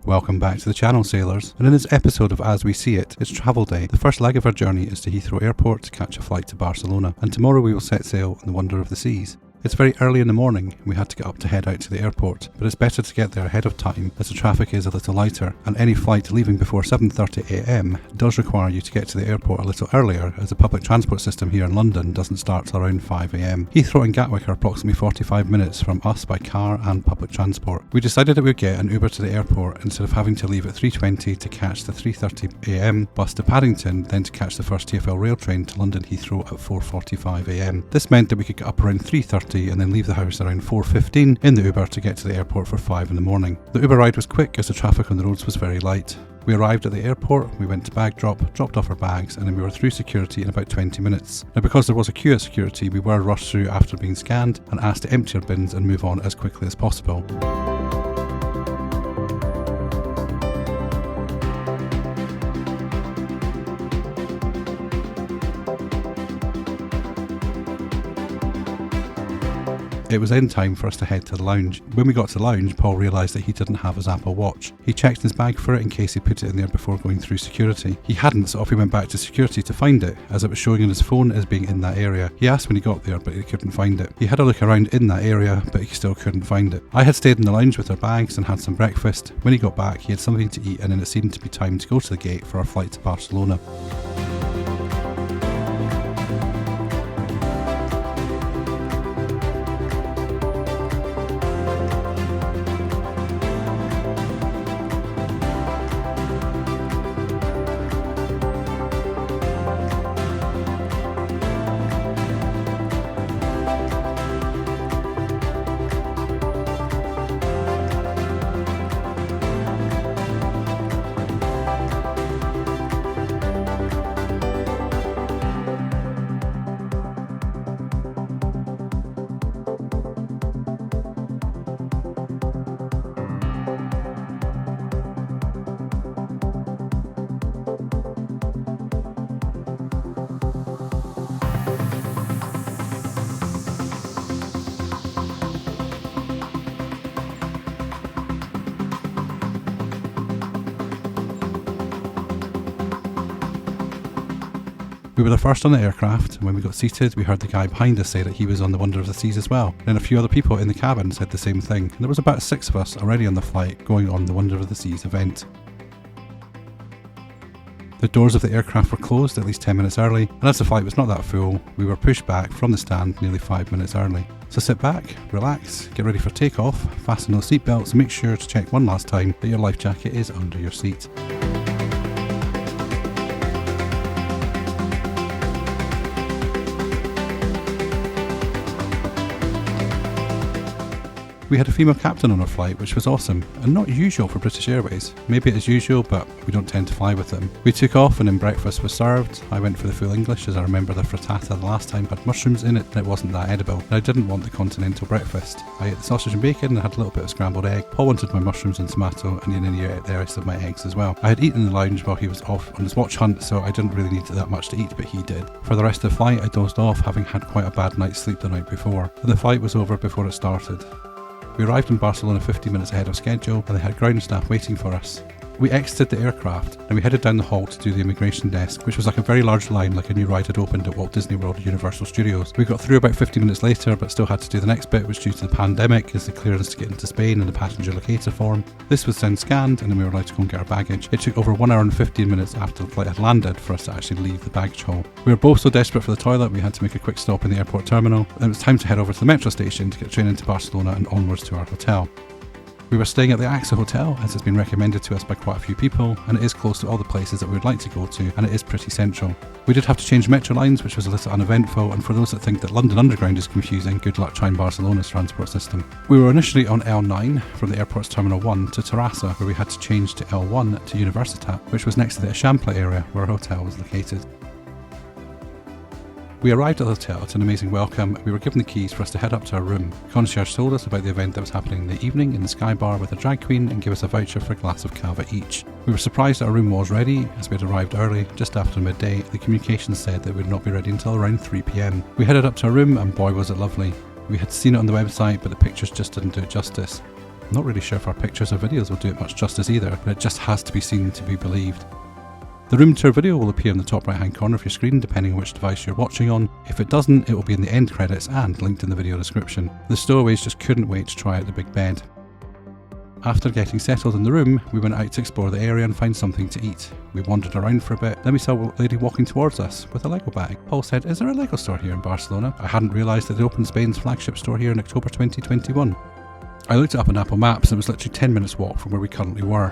Welcome back to the channel, sailors, and in this episode of As We See It, it's travel day. The first leg of our journey is to Heathrow Airport to catch a flight to Barcelona, and tomorrow we will set sail on the wonder of the seas. It's very early in the morning and we had to get up to head out to the airport, but it's better to get there ahead of time as the traffic is a little lighter, and any flight leaving before 7:30am does require you to get to the airport a little earlier, as the public transport system here in London doesn't start till around 5am. Heathrow and Gatwick are approximately 45 minutes from us by car and public transport. We decided that we'd get an Uber to the airport instead of having to leave at 3:20 to catch the 3:30am bus to Paddington, then to catch the first TfL rail train to London Heathrow at 4:45am. This meant that we could get up around 3:30 and then leave the house around 4:15 in the Uber to get to the airport for 5 in the morning. The Uber ride was quick as the traffic on the roads was very light. We arrived at the airport, we went to bag drop, dropped off our bags, and then we were through security in about 20 minutes. Now, because there was a queue at security, we were rushed through after being scanned and asked to empty our bins and move on as quickly as possible. It was in time for us to head to the lounge. When we got to the lounge, Paul realised that he didn't have his Apple Watch. He checked his bag for it in case he put it in there before going through security. He hadn't, so off he went back to security to find it, as it was showing on his phone as being in that area. He asked when he got there, but he couldn't find it. He had a look around in that area, but he still couldn't find it. I had stayed in the lounge with our bags and had some breakfast. When he got back, he had something to eat, and then it seemed to be time to go to the gate for our flight to Barcelona. We were the first on the aircraft, and when we got seated, we heard the guy behind us say that he was on the Wonder of the Seas as well. And then a few other people in the cabin said the same thing, and there was about 6 of us already on the flight going on the Wonder of the Seas event. The doors of the aircraft were closed at least 10 minutes early, and as the flight was not that full, we were pushed back from the stand nearly 5 minutes early. So sit back, relax, get ready for takeoff, fasten those seatbelts, and make sure to check one last time that your life jacket is under your seat. We had a female captain on our flight, which was awesome, and not usual for British Airways. Maybe it is usual, but we don't tend to fly with them. We took off and then breakfast was served. I went for the full English, as I remember the frittata the last time had mushrooms in it and it wasn't that edible, and I didn't want the continental breakfast. I ate the sausage and bacon and had a little bit of scrambled egg. Paul wanted my mushrooms and tomato, and then he ate the rest of my eggs as well. I had eaten in the lounge while he was off on his watch hunt, so I didn't really need that much to eat, but he did. For the rest of the flight, I dozed off, having had quite a bad night's sleep the night before, and the flight was over before it started. We arrived in Barcelona 15 minutes ahead of schedule, and they had ground staff waiting for us. We exited the aircraft and we headed down the hall to do the immigration desk, which was like a very large line, like a new ride had opened at Walt Disney World at Universal Studios. We got through about 15 minutes later, but still had to do the next bit, which due to the pandemic is the clearance to get into Spain and the passenger locator form. This was then scanned, and then we were allowed to go and get our baggage. It took over 1 hour and 15 minutes after the flight had landed for us to actually leave the baggage hall. We were both so desperate for the toilet, we had to make a quick stop in the airport terminal, and it was time to head over to the metro station to get a train into Barcelona and onwards to our hotel. We were staying at the AXA Hotel, as it's been recommended to us by quite a few people, and it is close to all the places that we would like to go to, and it is pretty central. We did have to change metro lines, which was a little uneventful, and for those that think that London Underground is confusing, good luck trying Barcelona's transport system. We were initially on L9 from the airport's Terminal 1 to Terrassa, where we had to change to L1 to Universitat, which was next to the Eixample area where our hotel was located. We arrived at the hotel to an amazing welcome. We were given the keys for us to head up to our room. The concierge told us about the event that was happening in the evening in the Sky Bar with a drag queen and gave us a voucher for a glass of cava each. We were surprised that our room was ready, as we had arrived early. Just after midday, the communications said that it would not be ready until around 3 PM. We headed up to our room and boy was it lovely. We had seen it on the website, but the pictures just didn't do it justice. I'm not really sure if our pictures or videos will do it much justice either, but it just has to be seen to be believed. The room tour video will appear in the top right hand corner of your screen depending on which device you're watching on. If it doesn't, it will be in the end credits and linked in the video description. The stowaways just couldn't wait to try out the big bed. After getting settled in the room, we went out to explore the area and find something to eat. We wandered around for a bit, then we saw a lady walking towards us with a Lego bag. Paul said, "Is there a Lego store here in Barcelona?" I hadn't realised that they opened Spain's flagship store here in October 2021. I looked it up on Apple Maps and it was literally 10 minutes walk from where we currently were.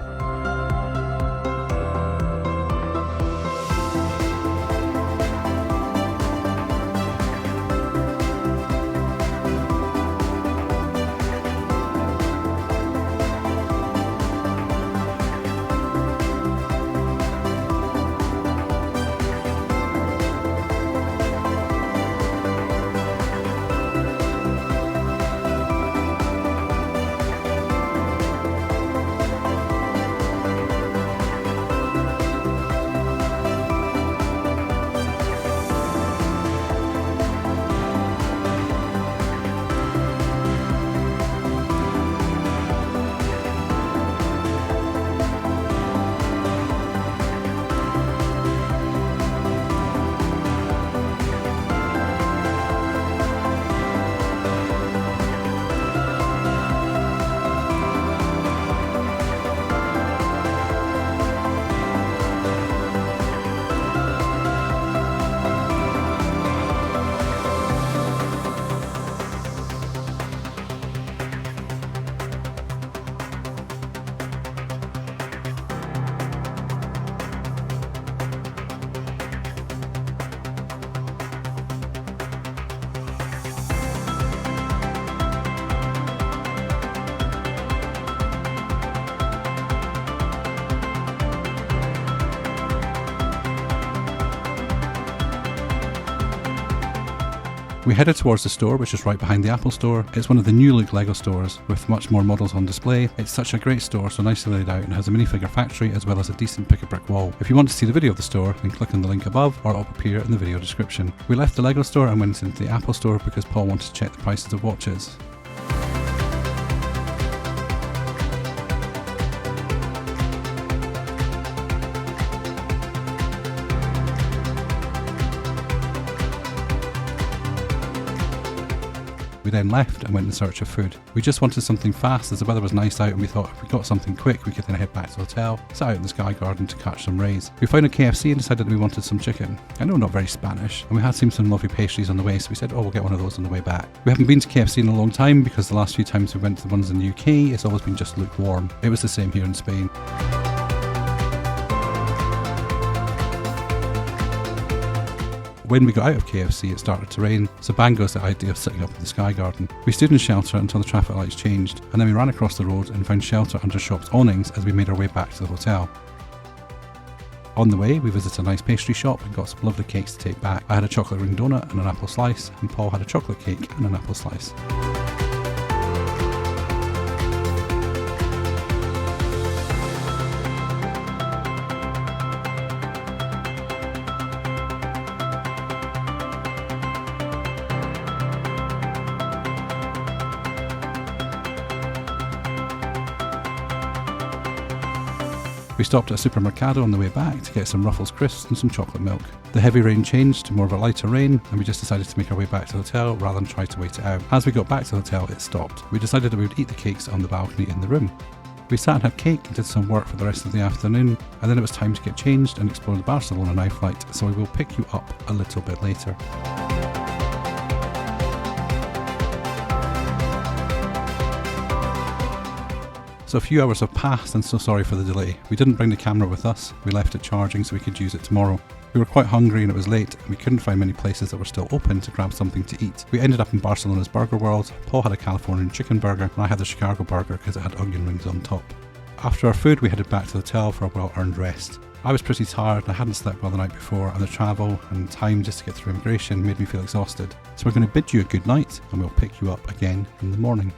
We headed towards the store, which is right behind the Apple store. It's one of the new look Lego stores with much more models on display. It's such a great store, so nicely laid out, and has a minifigure factory as well as a decent pick a brick wall. If you want to see the video of the store, then click on the link above or it will appear in the video description. We left the Lego store and went into the Apple store because Paul wanted to check the prices of watches. We then left and went in search of food. We just wanted something fast as the weather was nice out, and we thought if we got something quick we could then head back to the hotel, sat out in the Sky Garden to catch some rays. We found a KFC and decided that we wanted some chicken. I know, not very Spanish, and we had seen some lovely pastries on the way, so we said, oh, we'll get one of those on the way back. We haven't been to KFC in a long time because the last few times we went to the ones in the UK, it's always been just lukewarm. It was the same here in Spain. When we got out of KFC, it started to rain, so bang goes the idea of sitting up in the Sky Garden. We stood in shelter until the traffic lights changed, and then we ran across the road and found shelter under shops' awnings as we made our way back to the hotel. On the way, we visited a nice pastry shop and got some lovely cakes to take back. I had a chocolate ring donut and an apple slice, and Paul had a chocolate cake and an apple slice. We stopped at a supermercado on the way back to get some Ruffles crisps and some chocolate milk. The heavy rain changed to more of a lighter rain, and we just decided to make our way back to the hotel rather than try to wait it out. As we got back to the hotel, it stopped. We decided that we would eat the cakes on the balcony in the room. We sat and had cake and did some work for the rest of the afternoon, and then it was time to get changed and explore the Barcelona night flight, so we will pick you up a little bit later. So a few hours have passed, and so sorry for the delay. We didn't bring the camera with us, we left it charging so we could use it tomorrow. We were quite hungry and it was late, and we couldn't find many places that were still open to grab something to eat. We ended up in Barcelona's Burger World. Paul had a Californian chicken burger, and I had the Chicago burger because it had onion rings on top. After our food, we headed back to the hotel for a well-earned rest. I was pretty tired and I hadn't slept well the night before, and the travel and time just to get through immigration made me feel exhausted. So we're going to bid you a good night, and we'll pick you up again in the morning.